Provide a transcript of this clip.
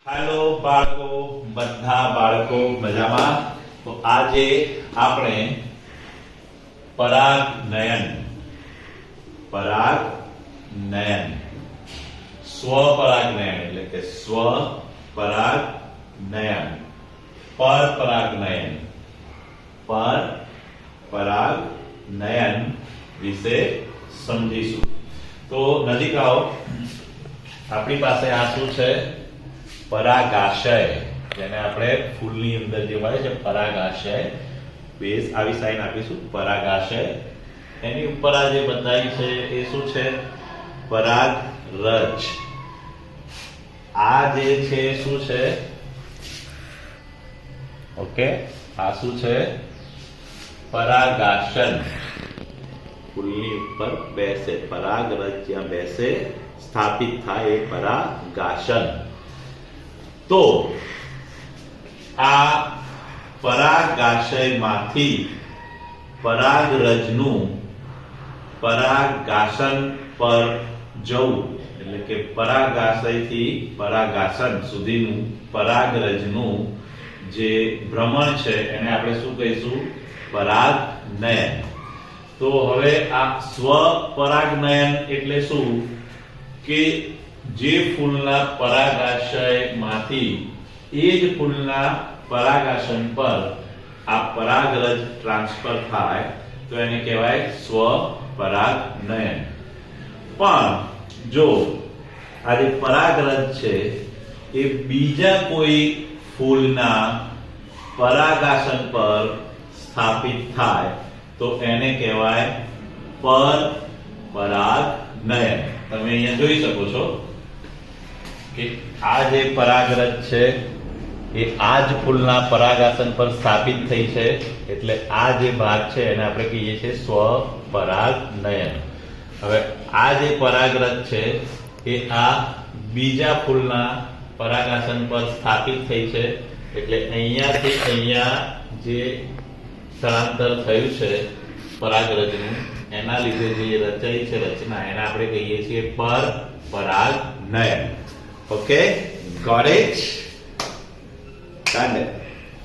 Hello બાળકો, બધા બાળકો મજામાં? તો આજે આપણે પરાગનયન સ્વપરાગનયન એટલે કે સ્વપરાગનયન પરપરાગનયન વિશે સમજીશું. તો નજીક આવો. આપણી પાસે આ શું છે? પરાગાશય, જેને આપણે ફૂલની અંદર જે હોય છે પરાગાશય. બેઝ આવી સાઈન આપીશું, પરાગાશય. એની ઉપર આ જે બતાવી છે એ શું છે? પરાગરજ. આ જે છે શું છે? ઓકે, આ શું છે? પરાગાસન. ફૂલની ઉપર બેસે, પરાગરજ જ્યાં બેસે, સ્થાપિત થાય એ પરાગાસન. તો આ પરાગાશયમાંથી પરાગરજનું પરાગાસન પર જવું, એટલે કે પરાગાશયથી પરાગાસન સુધીનું પરાગરજનું જે ભ્રમણ છે એને આપણે શું કહીશું? પરાગનયન. તો હવે આ સ્વપરાગનયન એટલે શું? કે જે ફૂલના પરાગાશયમાંથી એ જ ફૂલના પરાગાસન પર આ પરાગરજ ટ્રાન્સફર થાય તો એને કહેવાય સ્વપરાગનયન. પણ જો આ જે પરાગરજ છે એ બીજા કોઈ ફૂલના પરાગાસન પર સ્થાપિત થાય તો એને કહેવાય પરપરાગનયન. તમે અહીંયા જોઈ શકો છો કે આ જે પરાગરજ છે એ આ જ ફૂલના પરાગાસન પર સ્થાપિત થઈ છે, એટલે આ જે ભાગ છે એને આપણે કહીએ છીએ સ્વપરાગનયન. હવે આ જે પરાગરજ છે એ આ બીજા ફૂલના પરાગાસન પર સ્થાપિત થઈ છે, એટલે અહીંયાથી અહીંયા જે સ્થળાંતર થયું છે પરાગરજનું, એના લીધે જે રચાઈ છે રચના, એને આપણે કહીએ છીએ પરપરાગનયન. Okay, got it? Done it.